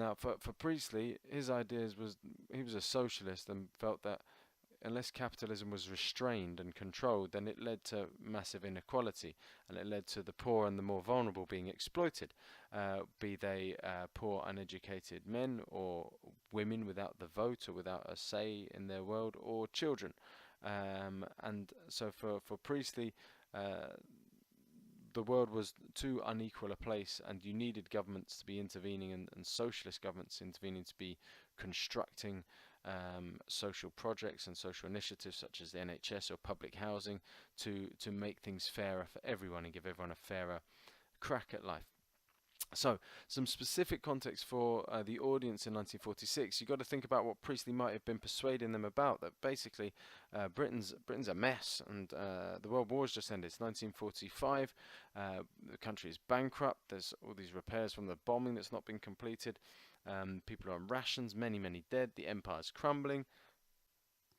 Now, for Priestley, his ideas was he was a socialist and felt that unless capitalism was restrained and controlled, then it led to massive inequality, and it led to the poor and the more vulnerable being exploited, be they poor uneducated men or women without the vote or without a say in their world, or children. And so for Priestley, uh, the world was too unequal a place, and you needed governments to be intervening, and socialist governments intervening to be constructing social projects and social initiatives such as the NHS or public housing to make things fairer for everyone and give everyone a fairer crack at life. So, some specific context for the audience in 1946. You've got to think about what Priestley might have been persuading them about. That basically, Britain's a mess, and the World War's just ended. It's 1945. The country is bankrupt. There's all these repairs from the bombing that's not been completed. People are on rations. Many dead. The empire's crumbling,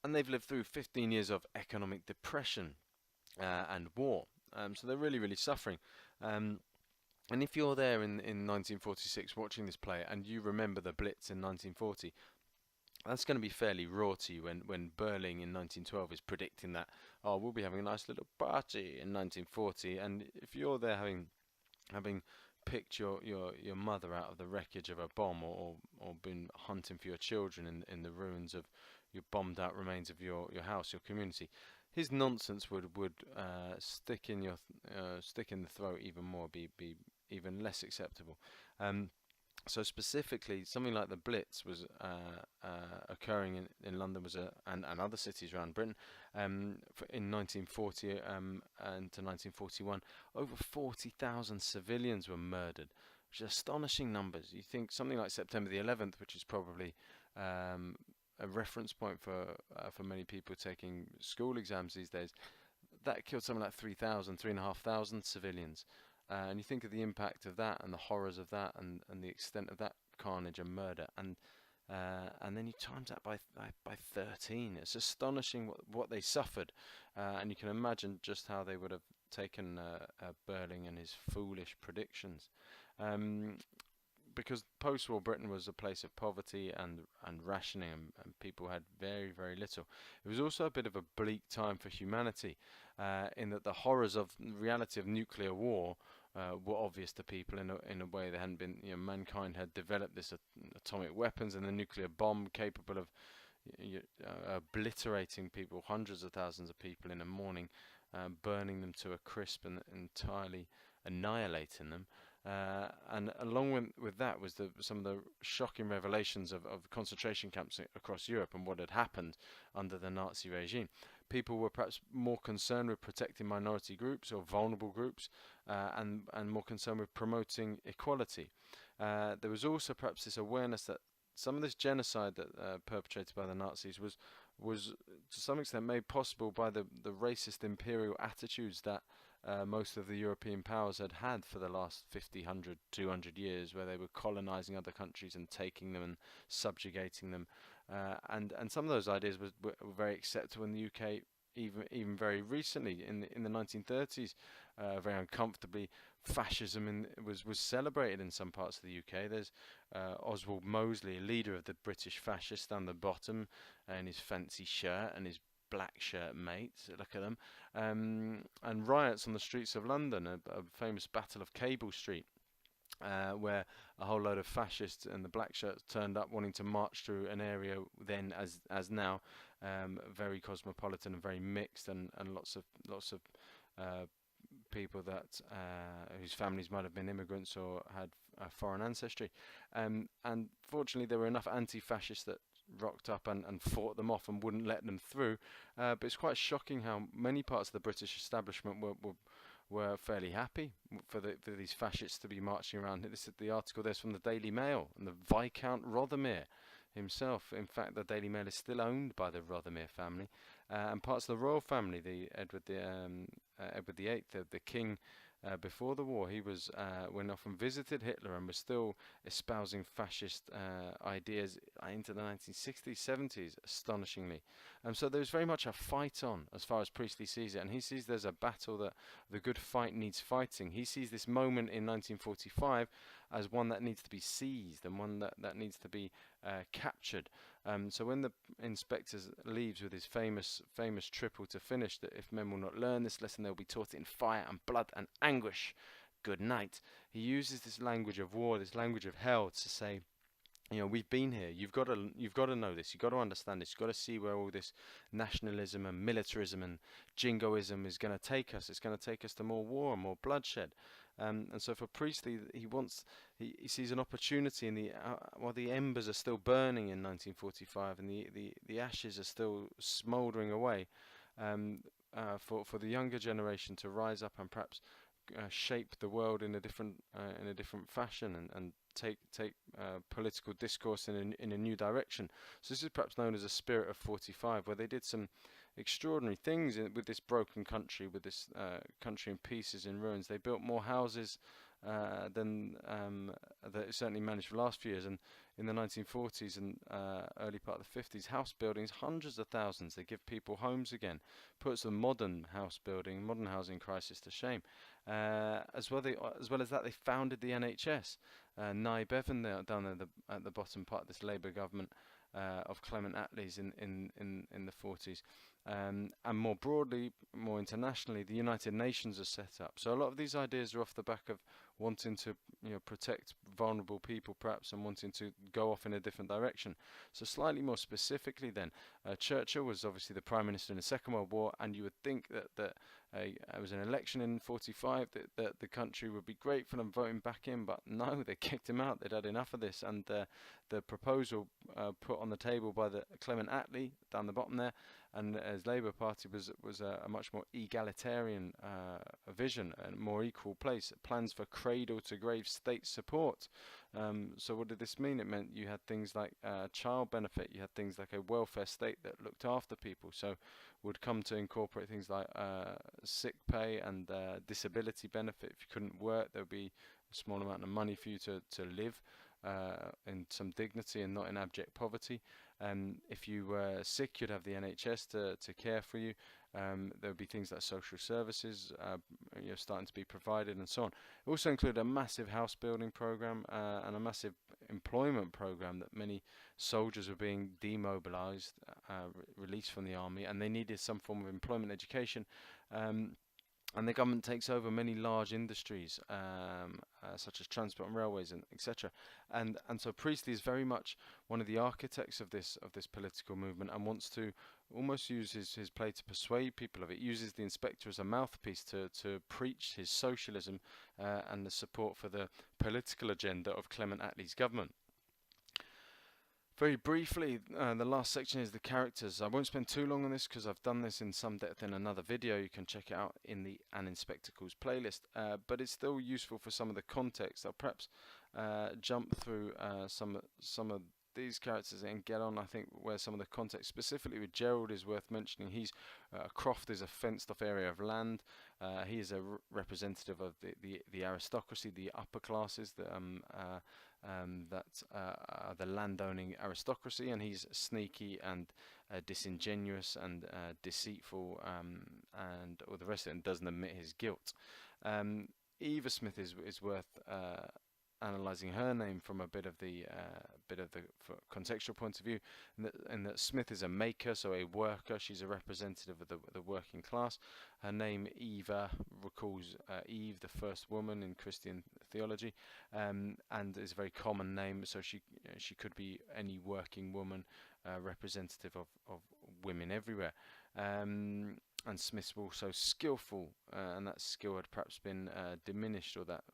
and they've lived through 15 years of economic depression and war. So they're really suffering. And if you're there in 1946 watching this play and you remember the Blitz in 1940, that's going to be fairly raw to you when Birling in 1912 is predicting that, oh, we'll be having a nice little party in 1940. And if you're there having picked your mother out of the wreckage of a bomb, or been hunting for your children in the ruins of your bombed out remains of your house, your community, his nonsense would stick in the throat even more, be even less acceptable. So specifically, something like the Blitz was occurring in London and other cities around Britain in 1940 and to 1941. Over 40,000 civilians were murdered, which are astonishing numbers. You think something like September the 11th, which is probably a reference point for many people taking school exams these days, that killed something like 3,500 civilians. And you think of the impact of that and the horrors of that and the extent of that carnage and murder, and then you times that by 13. It's astonishing what they suffered, and you can imagine just how they would have taken Birling and his foolish predictions. Because post-war Britain was a place of poverty and rationing, and people had very little. It was also a bit of a bleak time for humanity, in that the horrors of the reality of nuclear war were obvious to people in a way they hadn't been. Mankind had developed this atomic weapons and the nuclear bomb capable of obliterating people, hundreds of thousands of people in a morning, burning them to a crisp and entirely annihilating them. And along with that was some of the shocking revelations of concentration camps across Europe and what had happened under the Nazi regime. People were perhaps more concerned with protecting minority groups or vulnerable groups, and more concerned with promoting equality. There was also perhaps this awareness that some of this genocide that perpetrated by the Nazis was to some extent made possible by the racist imperial attitudes that most of the European powers had for the last 50, 100, 200 years, where they were colonizing other countries and taking them and subjugating them. And some of those ideas were very acceptable in the UK even very recently in the 1930s. Very uncomfortably, fascism was celebrated in some parts of the UK. There's Oswald Mosley, a leader of the British fascists, down the bottom, in his fancy shirt and his black shirt mates. Look at them. And riots on the streets of London, a famous Battle of Cable Street, where a whole load of fascists and the black shirts turned up wanting to march through an area then as now, very cosmopolitan and very mixed, and lots of people that whose families might have been immigrants or had foreign ancestry. And fortunately there were enough anti-fascists that rocked up and fought them off and wouldn't let them through. But it's quite shocking how many parts of the British establishment were fairly happy for these fascists to be marching around. This is the article there's from the Daily Mail, and the Viscount Rothermere himself. In fact, the Daily Mail is still owned by the Rothermere family, and parts of the royal family, the Edward VIII, the King, before the war, he went off and visited Hitler and was still espousing fascist ideas into the 1960s, 70s, astonishingly. So there's very much a fight on, as far as Priestley sees it, and he sees there's a battle that the good fight needs fighting. He sees this moment in 1945 as one that needs to be seized and one that needs to be captured. So when the inspector leaves with his famous triple to finish, that if men will not learn this lesson, they'll be taught in fire and blood and anguish. Good night. He uses this language of war, this language of hell, to say, we've been here. You've got to know this. You've got to understand this. You've got to see where all this nationalism and militarism and jingoism is going to take us. It's going to take us to more war and more bloodshed. And so for Priestley, he sees an opportunity in while the embers are still burning in 1945 and the ashes are still smouldering away, for the younger generation to rise up and perhaps shape the world in a different fashion and take political discourse in a new direction. So this is perhaps known as a spirit of 45, where they did some extraordinary things with this broken country, with this country in pieces, in ruins. They built more houses than they certainly managed for the last few years. And in the 1940s and early part of the 50s, house buildings, hundreds of thousands. They give people homes again. Puts the modern housing crisis to shame. As well as that, they founded the NHS. Nye Bevan, down at the bottom part of this Labour government of Clement Attlee's in the 40s. And more broadly, more internationally, the United Nations are set up. So a lot of these ideas are off the back of wanting to protect vulnerable people, perhaps, and wanting to go off in a different direction. So slightly more specifically then, Churchill was obviously the Prime Minister in the Second World War, and you would think that it was an election in 45 that the country would be grateful and voting back in, but no, they kicked him out. They'd had enough of this, and the proposal put on the table by the Clement Attlee down the bottom there, and as Labour Party was a much more egalitarian vision and more equal place. Plans for cradle-to-grave state support. So what did this mean? It meant you had things like child benefit, you had things like a welfare state that looked after people, so would come to incorporate things like sick pay and disability benefit. If you couldn't work, there would be a small amount of money for you to live in some dignity and not in abject poverty. If you were sick, you'd have the NHS to care for you. There would be things like social services starting to be provided and so on. It also included a massive house building program and a massive employment program that many soldiers were being demobilized, released from the army, and they needed some form of employment education. And the government takes over many large industries, such as transport and railways, and etc. And so Priestley is very much one of the architects of this political movement, and wants to almost use his play to persuade people of it. Uses the inspector as a mouthpiece to preach his socialism and the support for the political agenda of Clement Attlee's government. Very briefly, the last section is the characters. I won't spend too long on this because I've done this in some depth in another video. You can check it out in the An Inspector Calls playlist, but it's still useful for some of the context. I'll perhaps jump through some of these characters and get on, I think, where some of the context, specifically with Gerald, is worth mentioning. A croft is a fenced-off area of land. He is a representative of the aristocracy, the upper classes, the landowning aristocracy, and he's sneaky and disingenuous and deceitful, and all the rest of it, and doesn't admit his guilt. Eva Smith is worth analysing her name from a bit of the contextual point of view, and that Smith is a maker, so a worker. She's a representative of the working class. Her name Eva recalls Eve, the first woman in Christian theology, and is a very common name. So she could be any working woman, representative of women everywhere. And Smiths were also skillful, and that skill had perhaps been diminished, or that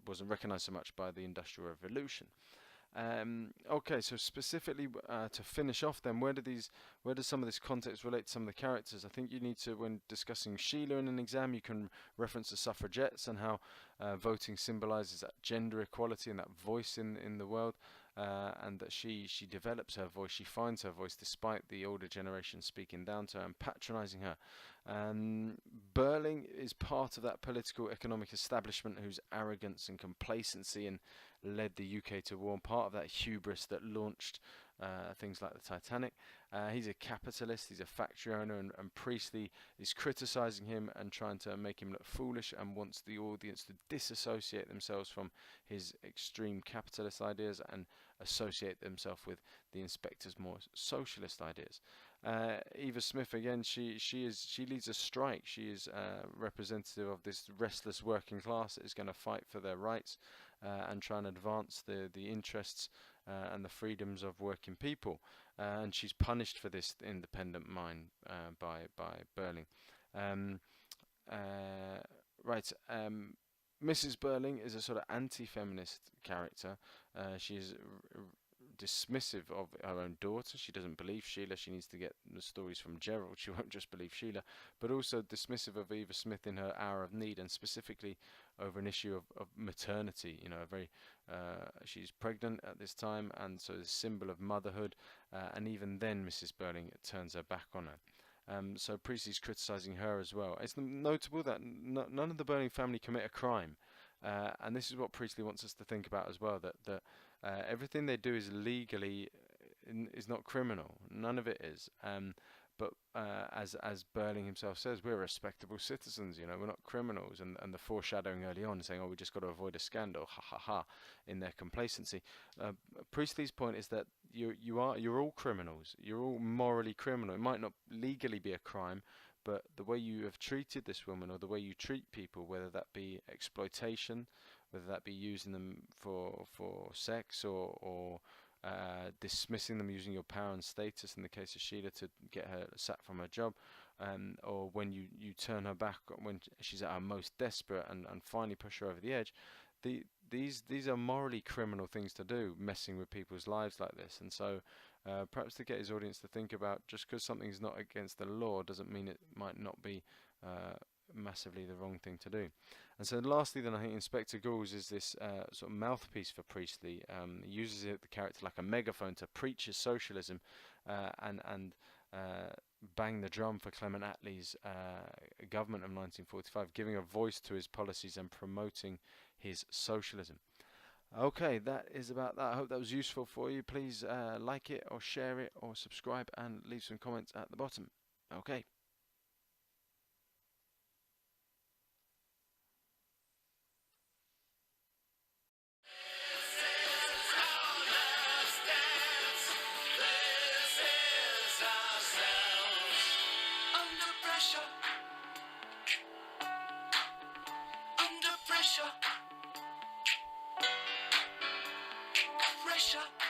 wasn't recognised so much by the Industrial Revolution. Okay, so specifically to finish off then, where does some of this context relate to some of the characters? I think you need to, when discussing Sheila in an exam, you can reference the suffragettes and how voting symbolises that gender equality and that voice in the world. and that she develops her voice, she finds her voice despite the older generation speaking down to her and patronizing her. Birling is part of that political economic establishment whose arrogance and complacency and led the UK to war, and part of that hubris that launched things like the Titanic. He's a capitalist, he's a factory owner, and Priestley is criticizing him and trying to make him look foolish and wants the audience to disassociate themselves from his extreme capitalist ideas and associate themselves with the inspector's more socialist ideas. Eva Smith, again, she leads a strike. She is representative of this restless working class that is going to fight for their rights and try and advance the interests and the freedoms of working people. And she's punished for this independent mind by Birling. Mrs. Birling is a sort of anti-feminist character. She is dismissive of her own daughter. She doesn't believe Sheila. She needs to get the stories from Gerald. She won't just believe Sheila, but also dismissive of Eva Smith in her hour of need, and specifically over an issue of maternity. You know, she's pregnant at this time, and so it's a symbol of motherhood. And even then, Mrs. Birling turns her back on her. So Priestley's criticising her as well. It's notable that none of the Birling family commit a crime, and this is what Priestley wants us to think about as well. That everything they do is legally, is not criminal. None of it is. But as Birling himself says, we're respectable citizens. You know, we're not criminals. And the foreshadowing early on, saying, "Oh, we just got to avoid a scandal," ha ha ha, in their complacency. Priestley's point is that you're all criminals. You're all morally criminal. It might not legally be a crime, but the way you have treated this woman, or the way you treat people, whether that be exploitation, whether that be using them for sex, or dismissing them, using your power and status in the case of Sheila to get her sacked from her job, or when you turn her back when she's at her most desperate and finally push her over the edge. These are morally criminal things to do, messing with people's lives like this. And so perhaps to get his audience to think about, just because something's not against the law doesn't mean it might not be massively the wrong thing to do. And so lastly then, I think Inspector Calls is this sort of mouthpiece for Priestley. He uses the character like a megaphone to preach his socialism and bang the drum for Clement Attlee's government of 1945, giving a voice to his policies and promoting his socialism. Okay, that is about that. I hope that was useful for you. Please like it or share it or subscribe and leave some comments at the bottom. Okay. Pressure.